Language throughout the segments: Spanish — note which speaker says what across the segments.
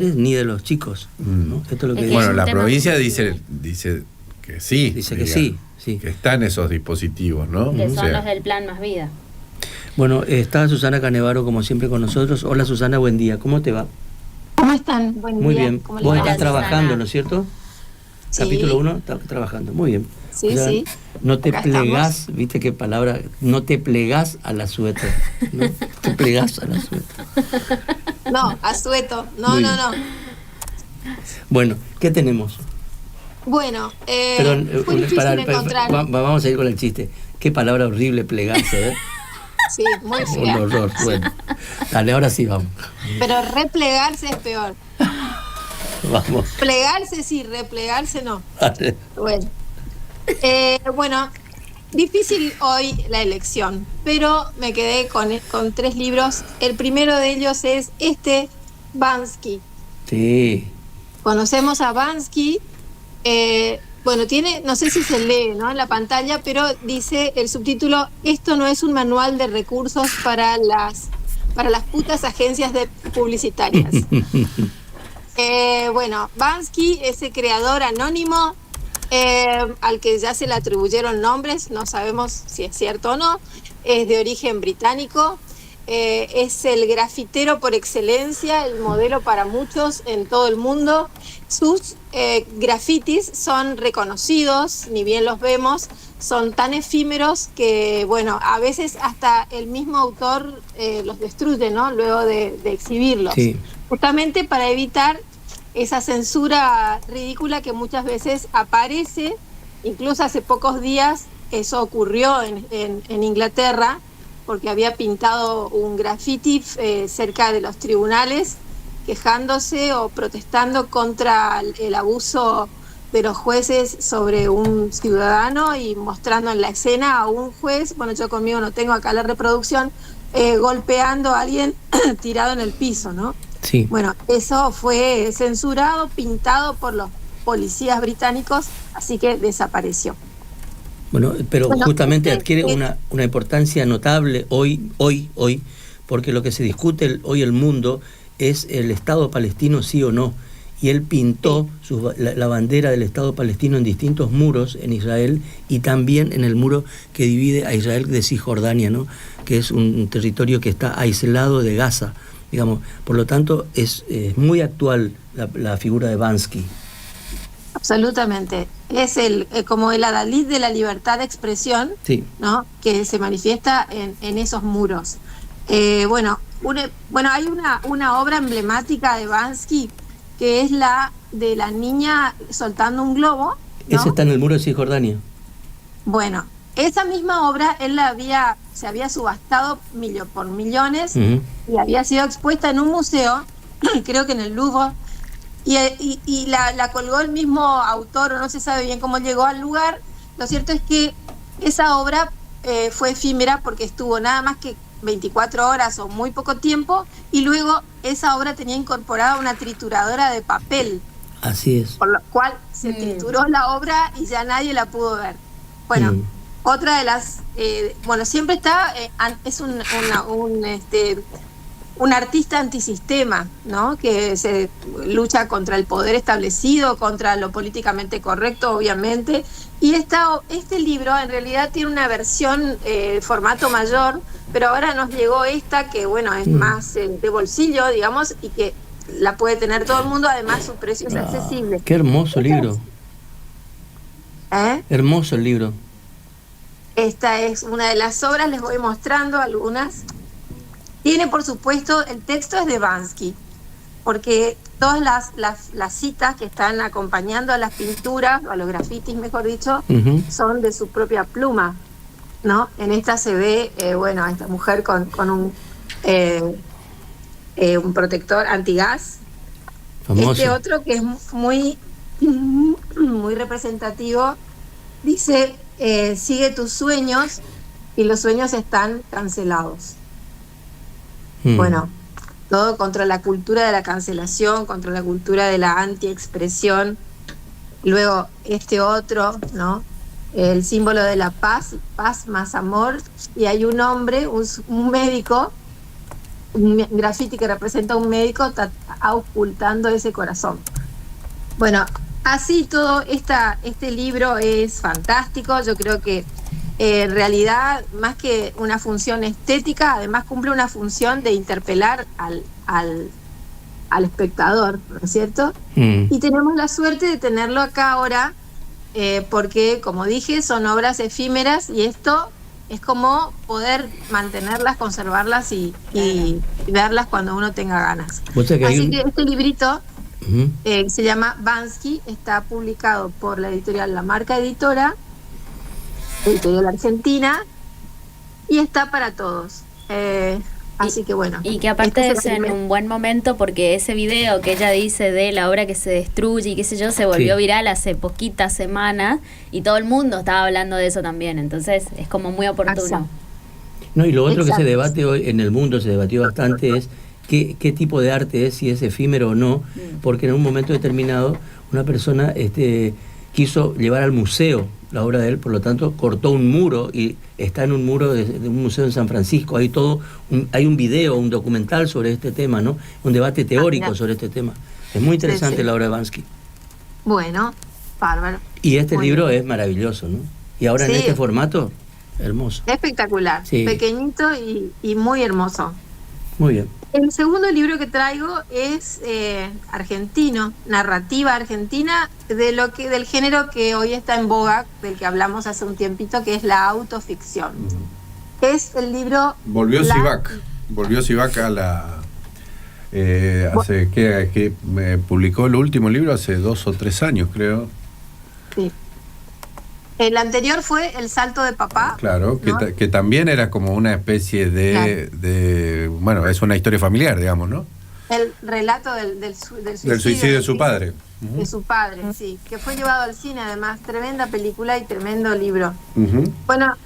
Speaker 1: ni de los chicos, ¿no? Esto es lo que dice.
Speaker 2: Bueno, la provincia dice que sí.
Speaker 1: Dice que sí.
Speaker 2: Que están esos dispositivos, ¿no?
Speaker 3: Que son los del Plan Más Vida.
Speaker 1: Bueno, está Susana Canevaro como siempre con nosotros. Hola Susana, buen día. ¿Cómo te va?
Speaker 4: ¿Cómo están? Buen
Speaker 1: Muy
Speaker 4: día.
Speaker 1: bien.
Speaker 4: ¿Cómo
Speaker 1: Vos
Speaker 4: les va?
Speaker 1: estás trabajando,
Speaker 3: Susana?
Speaker 1: ¿no es cierto?
Speaker 4: Sí.
Speaker 1: Capítulo 1, estás trabajando. Muy bien.
Speaker 4: Sí,
Speaker 1: O sea,
Speaker 4: sí.
Speaker 1: no te
Speaker 4: Acá
Speaker 1: plegás, ¿viste qué palabra? No te plegás a la suéter. No te plegás a la suéter.
Speaker 4: No, asueto. No,
Speaker 1: Muy
Speaker 4: no,
Speaker 1: bien.
Speaker 4: no.
Speaker 1: Bueno, ¿qué tenemos?
Speaker 4: Bueno,
Speaker 1: Perdón,
Speaker 4: fue difícil encontrar.
Speaker 1: vamos a ir con el chiste. Qué palabra horrible plegarse, ¿eh?
Speaker 4: Sí, muy
Speaker 1: Un
Speaker 4: fea.
Speaker 1: horror. Bueno, dale, ahora sí vamos.
Speaker 4: Pero replegarse es peor.
Speaker 1: Vamos.
Speaker 4: Plegarse sí, replegarse no.
Speaker 1: Dale.
Speaker 4: Bueno, difícil hoy la elección, pero me quedé con 3 libros. El primero de ellos es Bansky.
Speaker 1: Sí.
Speaker 4: Conocemos a Bansky. Bueno, tiene, no sé si se lee, ¿no?, en la pantalla, pero dice el subtítulo: esto no es un manual de recursos para las putas agencias publicitarias. Bueno, Bansky es el creador anónimo, al que ya se le atribuyeron nombres, no sabemos si es cierto o no. Es de origen británico, es el grafitero por excelencia, el modelo para muchos en todo el mundo. Sus grafitis son reconocidos, ni bien los vemos, son tan efímeros que, bueno, a veces hasta el mismo autor los destruye, ¿no?, luego de exhibirlos.
Speaker 1: Sí.
Speaker 4: Justamente para evitar esa censura ridícula que muchas veces aparece. Incluso hace pocos días eso ocurrió en Inglaterra, porque había pintado un graffiti cerca de los tribunales, quejándose o protestando contra el abuso de los jueces sobre un ciudadano y mostrando en la escena a un juez, bueno, yo conmigo no tengo acá la reproducción, golpeando a alguien tirado en el piso, ¿no?
Speaker 1: Sí.
Speaker 4: Bueno, eso fue censurado, pintado por los policías británicos, así que desapareció.
Speaker 1: Bueno, pero justamente adquiere una importancia notable hoy, porque lo que se discute hoy el mundo es el Estado palestino, sí o no. Y él pintó la bandera del Estado palestino en distintos muros en Israel, y también en el muro que divide a Israel de Cisjordania, ¿no?, que es un territorio que está aislado de Gaza, digamos. Por lo tanto, es muy actual la figura de Bansky.
Speaker 4: Absolutamente. Es como el adalid de la libertad de expresión,
Speaker 1: sí,
Speaker 4: ¿no?, que se manifiesta en esos muros. Bueno, hay una obra emblemática de Bansky, que es la de la niña soltando un globo, ¿no?
Speaker 1: Ese está en el muro de Cisjordania.
Speaker 4: Bueno, esa misma obra él se había subastado por millones,
Speaker 1: Uh-huh.
Speaker 4: y había sido expuesta en un museo, creo que en el Louvre, y la colgó el mismo autor, o no se sabe bien cómo llegó al lugar. Lo cierto es que esa obra fue efímera, porque estuvo nada más que 24 horas o muy poco tiempo, y luego esa obra tenía incorporada una trituradora de papel.
Speaker 1: Así es.
Speaker 4: Por lo cual se trituró la obra y ya nadie la pudo ver. Bueno, otra de las... bueno, siempre está... es un artista antisistema, ¿no?, que se lucha contra el poder establecido, contra lo políticamente correcto, obviamente. Y este libro en realidad tiene una versión formato mayor, pero ahora nos llegó esta, que, bueno, es más de bolsillo, digamos, y que la puede tener todo el mundo. Además, su precio es accesible.
Speaker 1: Qué hermoso libro. Hermoso el libro.
Speaker 4: Esta es una de las obras, les voy mostrando algunas. Tiene, por supuesto, el texto es de Bansky, porque todas las citas que están acompañando a las pinturas, o a los grafitis, mejor dicho,
Speaker 1: Uh-huh.
Speaker 4: son de su propia pluma, ¿no? En esta se ve, bueno, a esta mujer con un protector antigas.
Speaker 1: Famoso.
Speaker 4: Este otro, que es muy representativo, dice: sigue tus sueños, y los sueños están cancelados. Bueno, todo contra la cultura de la cancelación, contra la cultura de la antiexpresión. Luego este otro, ¿no?, el símbolo de la paz más amor, y hay un hombre, un médico, un graffiti que representa a un médico está ocultando ese corazón. Bueno, así todo este libro es fantástico. Yo creo que en realidad, más que una función estética, además cumple una función de interpelar al espectador, ¿no es cierto? Y tenemos la suerte de tenerlo acá ahora, porque, como dije, son obras efímeras y esto es como poder mantenerlas, conservarlas y verlas cuando uno tenga ganas. Así que este librito se llama Bansky, está publicado por la editorial La Marca Editora, editorial argentina, y está para todos. Así que bueno.
Speaker 3: Y que aparte es en un buen momento, porque ese video que ella dice de la obra que se destruye y qué sé yo, se volvió viral hace poquitas semanas y todo el mundo estaba hablando de eso también, entonces es como muy oportuno.
Speaker 4: Exacto.
Speaker 1: No, y lo otro que se debate hoy en el mundo, se debatió bastante, es qué tipo de arte es, si es efímero o no, porque en un momento determinado una persona quiso llevar al museo la obra de él, por lo tanto cortó un muro y está en un muro de un museo en San Francisco. Hay hay un video, un documental sobre este tema, ¿no? Un debate teórico sobre este tema. Es muy interesante la obra de Bansky.
Speaker 4: Bueno, bárbaro.
Speaker 1: Y este libro es maravilloso, ¿no? Y ahora en este formato, hermoso.
Speaker 4: Espectacular, pequeñito y muy hermoso.
Speaker 1: Muy bien.
Speaker 4: El segundo libro que traigo es argentino, narrativa argentina, del género que hoy está en boga, del que hablamos hace un tiempito, que es la autoficción. Es el libro...
Speaker 2: Volvió Sivak a la... que me publicó el último libro hace 2 o 3 años, creo.
Speaker 4: Sí. El anterior fue El salto de papá.
Speaker 2: Claro,
Speaker 4: ¿no?
Speaker 2: que también era como una especie de bueno, es una historia familiar, digamos, ¿no?
Speaker 4: El relato del
Speaker 2: suicidio de su padre.
Speaker 4: De su padre, sí, que fue llevado al cine, además, tremenda película y tremendo libro. Bueno,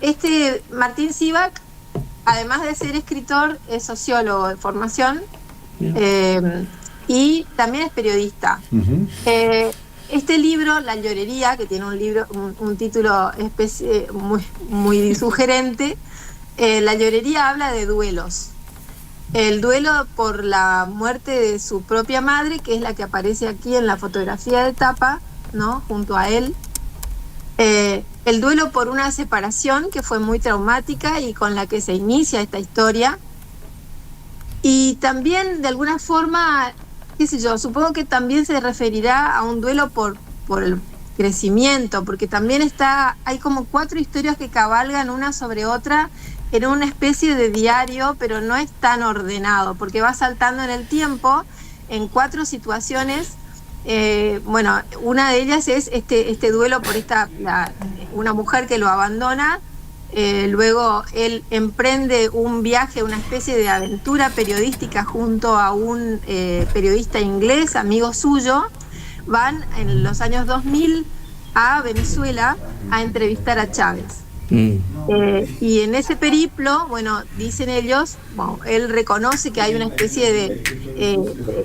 Speaker 4: Martín Sivak, además de ser escritor, es sociólogo de formación y también es periodista. Este libro, La llorería, que tiene un título muy sugerente, La llorería habla de duelos. El duelo por la muerte de su propia madre, que es la que aparece aquí en la fotografía de tapa, ¿no? Junto a él. El duelo por una separación que fue muy traumática y con la que se inicia esta historia. Y también, de alguna forma, qué sé yo, supongo que también se referirá a un duelo por el crecimiento, porque también hay como 4 historias que cabalgan una sobre otra en una especie de diario, pero no es tan ordenado, porque va saltando en el tiempo en 4 situaciones. Bueno, una de ellas es este duelo por una mujer que lo abandona. Luego él emprende un viaje, una especie de aventura periodística junto a un periodista inglés, amigo suyo. Van en los años 2000 a Venezuela a entrevistar a Chávez. Y en ese periplo, bueno, dicen ellos, él reconoce que hay una especie de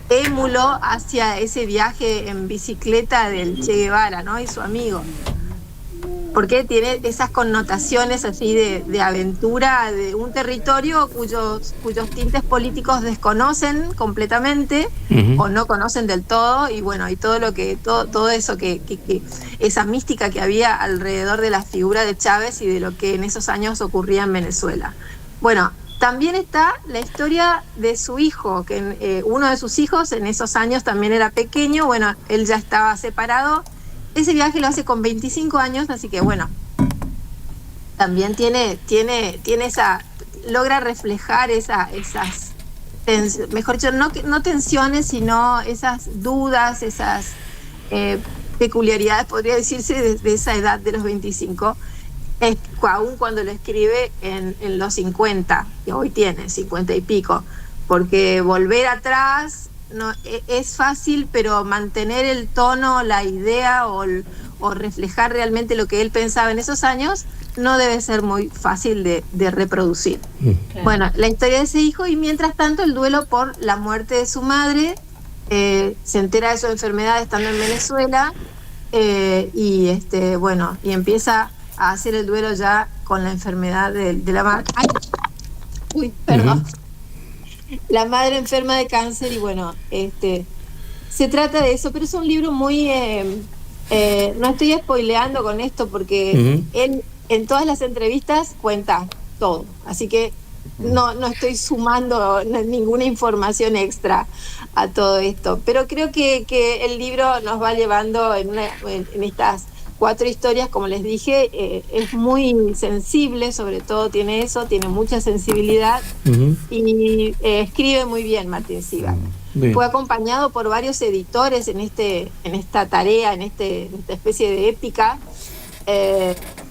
Speaker 4: émulo hacia ese viaje en bicicleta del Che Guevara, ¿no? Y su amigo. Porque tiene esas connotaciones así de aventura de un territorio cuyos tintes políticos desconocen completamente o no conocen del todo, y bueno, y todo eso que esa mística que había alrededor de la figura de Chávez y de lo que en esos años ocurría en Venezuela. Bueno, también está la historia de su hijo, que uno de sus hijos en esos años también era pequeño. Bueno, él ya estaba separado. Ese viaje lo hace con 25 años, así que bueno, también logra reflejar esas mejor dicho, no tensiones, sino esas dudas, esas peculiaridades, podría decirse, de esa edad de los 25, aún cuando lo escribe en los 50, que hoy tiene 50 y pico, porque volver atrás no es fácil, pero mantener el tono, la idea o reflejar realmente lo que él pensaba en esos años no debe ser muy fácil de reproducir. Claro. Bueno, la historia de ese hijo, y mientras tanto el duelo por la muerte de su madre. Se entera de su enfermedad estando en Venezuela, y empieza a hacer el duelo ya con la enfermedad de la madre. Uy, perdón. la madre enferma de cáncer y bueno, se trata de eso, pero es un libro muy... no estoy spoileando con esto porque él en todas las entrevistas cuenta todo, así que no estoy sumando ninguna información extra a todo esto, pero creo que el libro nos va llevando en estas 4 historias, como les dije, es muy sensible, sobre todo tiene mucha sensibilidad y escribe muy bien Martín Sivak. Fue acompañado por varios editores en esta tarea, en esta especie de épica,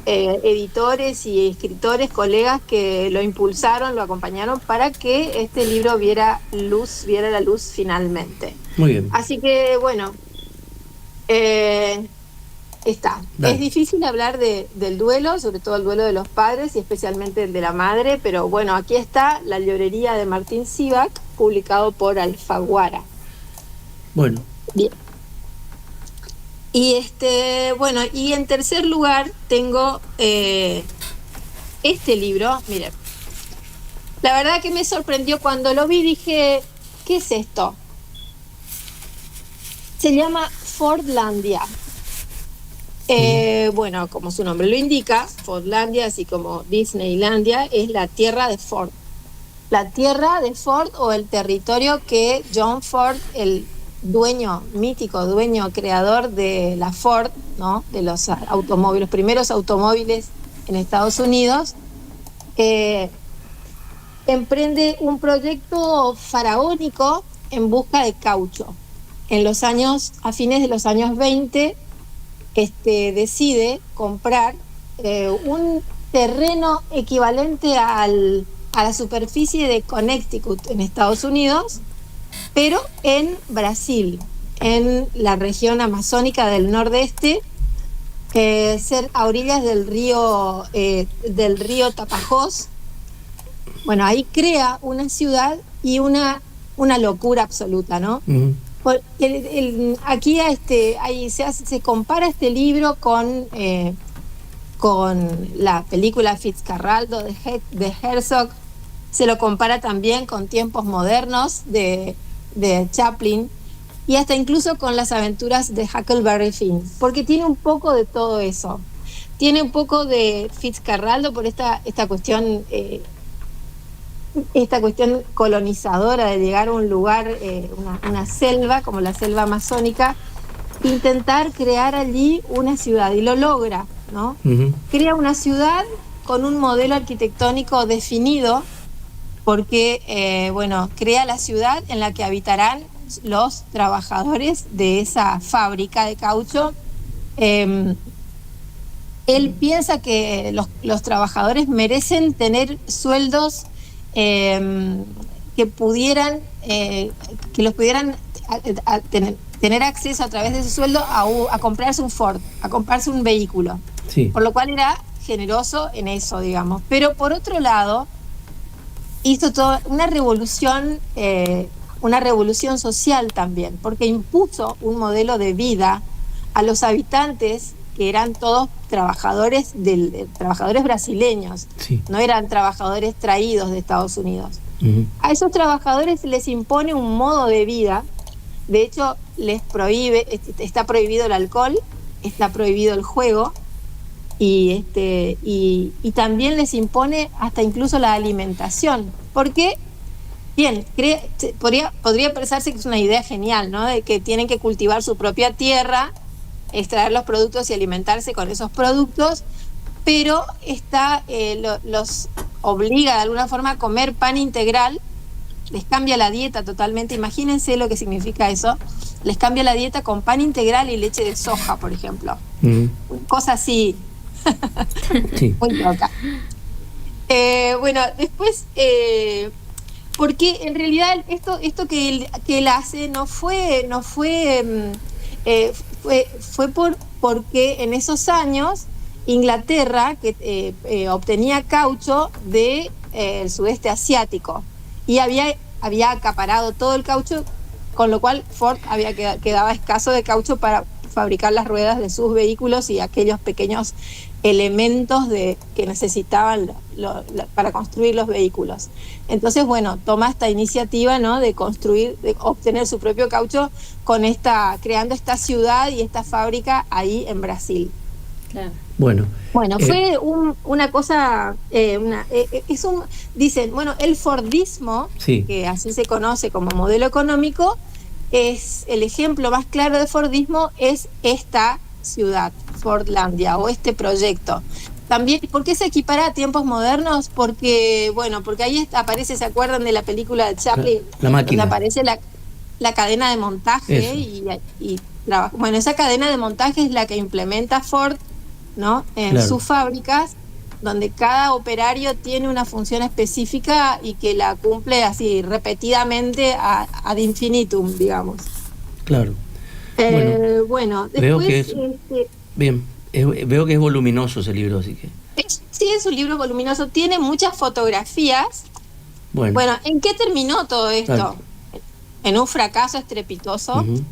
Speaker 4: editores y escritores, colegas que lo impulsaron, lo acompañaron para que este libro viera la luz finalmente.
Speaker 1: Muy bien.
Speaker 4: Así que bueno, está.
Speaker 1: Dale.
Speaker 4: Es difícil hablar del duelo, sobre todo el duelo de los padres y especialmente el de la madre, pero bueno, aquí está La llorería de Martín Sivak, publicado por Alfaguara.
Speaker 1: Bueno.
Speaker 4: Bien. Y bueno, y en tercer lugar tengo este libro. Miren, la verdad que me sorprendió cuando lo vi, dije, ¿qué es esto? Se llama Fordlandia. Bueno, como su nombre lo indica, Fordlandia, así como Disneylandia, es la tierra de Ford. La tierra de Ford, o el territorio que John Ford, el mítico dueño, creador de la Ford, ¿no? De los automóviles, los primeros automóviles en Estados Unidos, emprende un proyecto faraónico en busca de caucho. A fines de los años 20, decide comprar un terreno equivalente a la superficie de Connecticut en Estados Unidos, pero en Brasil, en la región amazónica del nordeste, a orillas del río Tapajós. Bueno, ahí crea una ciudad y una locura absoluta, ¿no? Aquí ahí se compara este libro con la película Fitzcarraldo de Herzog, se lo compara también con Tiempos modernos de Chaplin y hasta incluso con Las aventuras de Huckleberry Finn, porque tiene un poco de todo eso. Tiene un poco de Fitzcarraldo por esta cuestión colonizadora de llegar a un lugar, una selva como la selva amazónica, intentar crear allí una ciudad, y lo logra, ¿no? Crea una ciudad con un modelo arquitectónico definido, porque crea la ciudad en la que habitarán los trabajadores de esa fábrica de caucho. Él piensa que los trabajadores merecen tener sueldos que los pudieran tener acceso a través de ese sueldo a comprarse un Ford, a comprarse un vehículo. Sí. Por lo cual era generoso en eso, digamos. Pero por otro lado, hizo toda una revolución social también, porque impuso un modelo de vida a los habitantes que eran todos trabajadores brasileños, sí. No eran trabajadores traídos de Estados Unidos. A esos trabajadores les impone un modo de vida. De hecho, les prohíbe, está prohibido el alcohol, está prohibido el juego, y también les impone hasta incluso la alimentación, porque bien, podría pensarse que es una idea genial, ¿no? De que tienen que cultivar su propia tierra, extraer los productos y alimentarse con esos productos, pero los obliga de alguna forma a comer pan integral, les cambia la dieta totalmente. Imagínense lo que significa eso. Les cambia la dieta con pan integral y leche de soja, por ejemplo. Cosa así. Sí. Muy loca. Bueno, después, porque en realidad esto que él hace fue porque en esos años Inglaterra obtenía caucho del sudeste asiático y había acaparado todo el caucho, con lo cual Ford quedaba escaso de caucho para fabricar las ruedas de sus vehículos y aquellos pequeños elementos que necesitaban para construir los vehículos. Entonces, bueno, toma esta iniciativa, ¿no?, de construir, de obtener su propio caucho creando esta ciudad y esta fábrica ahí en Brasil.
Speaker 3: Claro.
Speaker 1: Bueno,
Speaker 4: Fue una cosa, dicen, bueno, el Fordismo,
Speaker 1: sí,
Speaker 4: que así se conoce como modelo económico, es el ejemplo más claro de Fordismo, es esta ciudad, Fordlandia, o este proyecto. También, ¿por qué se equipara a tiempos modernos? Porque ahí aparece, ¿se acuerdan de la película de Chaplin?
Speaker 1: la máquina.
Speaker 4: Donde aparece la cadena de montaje y trabajo. Bueno, esa cadena de montaje es la que implementa Ford, ¿no?, en sus fábricas, donde cada operario tiene una función específica y que la cumple así repetidamente ad infinitum, digamos.
Speaker 1: Claro.
Speaker 4: Bueno, después,
Speaker 1: veo que es bien, veo que es voluminoso ese libro, así que
Speaker 4: sí, es un libro voluminoso, tiene muchas fotografías. Bueno, ¿en qué terminó todo esto?
Speaker 1: Claro.
Speaker 4: En un fracaso estrepitoso,
Speaker 1: Uh-huh.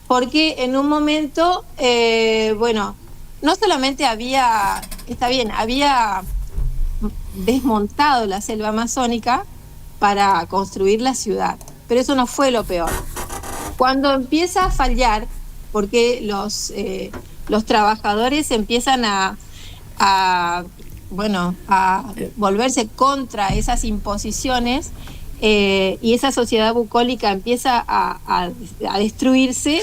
Speaker 4: porque en un momento, no solamente había desmontado la selva amazónica para construir la ciudad, pero eso no fue lo peor. Cuando empieza a fallar, porque los trabajadores empiezan a volverse contra esas imposiciones, y esa sociedad bucólica empieza a destruirse,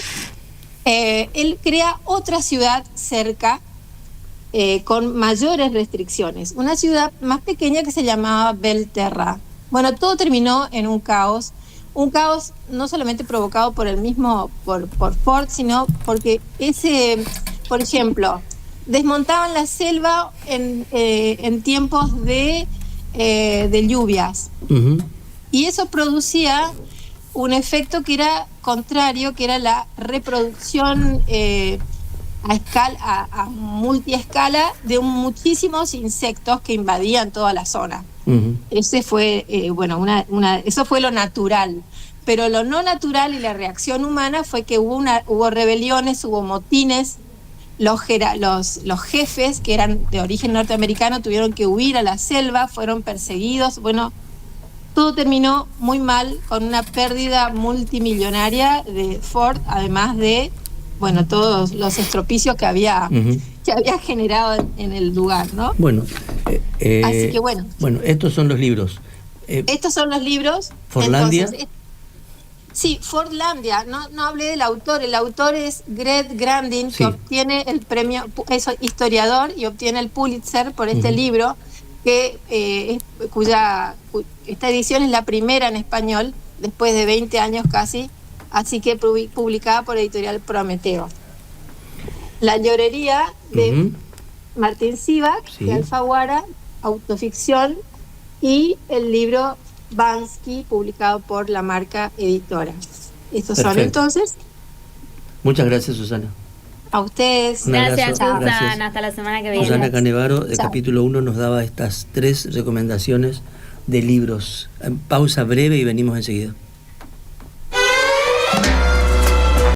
Speaker 4: él crea otra ciudad cerca, con mayores restricciones, una ciudad más pequeña que se llamaba Belterra. Bueno, todo terminó en un caos no solamente provocado por por Ford, sino porque por ejemplo, desmontaban la selva en tiempos de lluvias.
Speaker 1: Uh-huh.
Speaker 4: Y eso producía un efecto que era contrario, que era la reproducción a multiescala de muchísimos insectos que invadían toda la zona.
Speaker 1: Uh-huh.
Speaker 4: Ese fue, eso fue lo natural. Pero lo no natural y la reacción humana fue que hubo rebeliones, hubo motines. Los jefes, que eran de origen norteamericano, tuvieron que huir a la selva, fueron perseguidos. Bueno, todo terminó muy mal, con una pérdida multimillonaria de Ford, además de todos los estropicios que había generado en el lugar, ¿no?
Speaker 1: Bueno,
Speaker 4: así que
Speaker 1: bueno, estos son los libros.
Speaker 4: Estos son los libros.
Speaker 1: Fordlandia.
Speaker 4: Entonces, sí, Fordlandia. No hablé del autor. El autor es Greg Grandin, que obtiene el premio, es historiador, y obtiene el Pulitzer por este libro, que esta edición es la primera en español, después de 20 años casi, así que publicada por Editorial Prometeo. La llorería, de Martín Sivak, de Alfaguara, autoficción, y el libro Bansky, publicado por La Marca Editora. Estos son entonces.
Speaker 1: Muchas gracias, Susana.
Speaker 4: A ustedes.
Speaker 3: Gracias, Susana.
Speaker 1: Gracias.
Speaker 3: Hasta la semana que viene.
Speaker 1: Susana Canevaro, de
Speaker 4: Chao.
Speaker 1: Capítulo 1, nos daba estas 3 recomendaciones de libros. Pausa breve y venimos enseguida.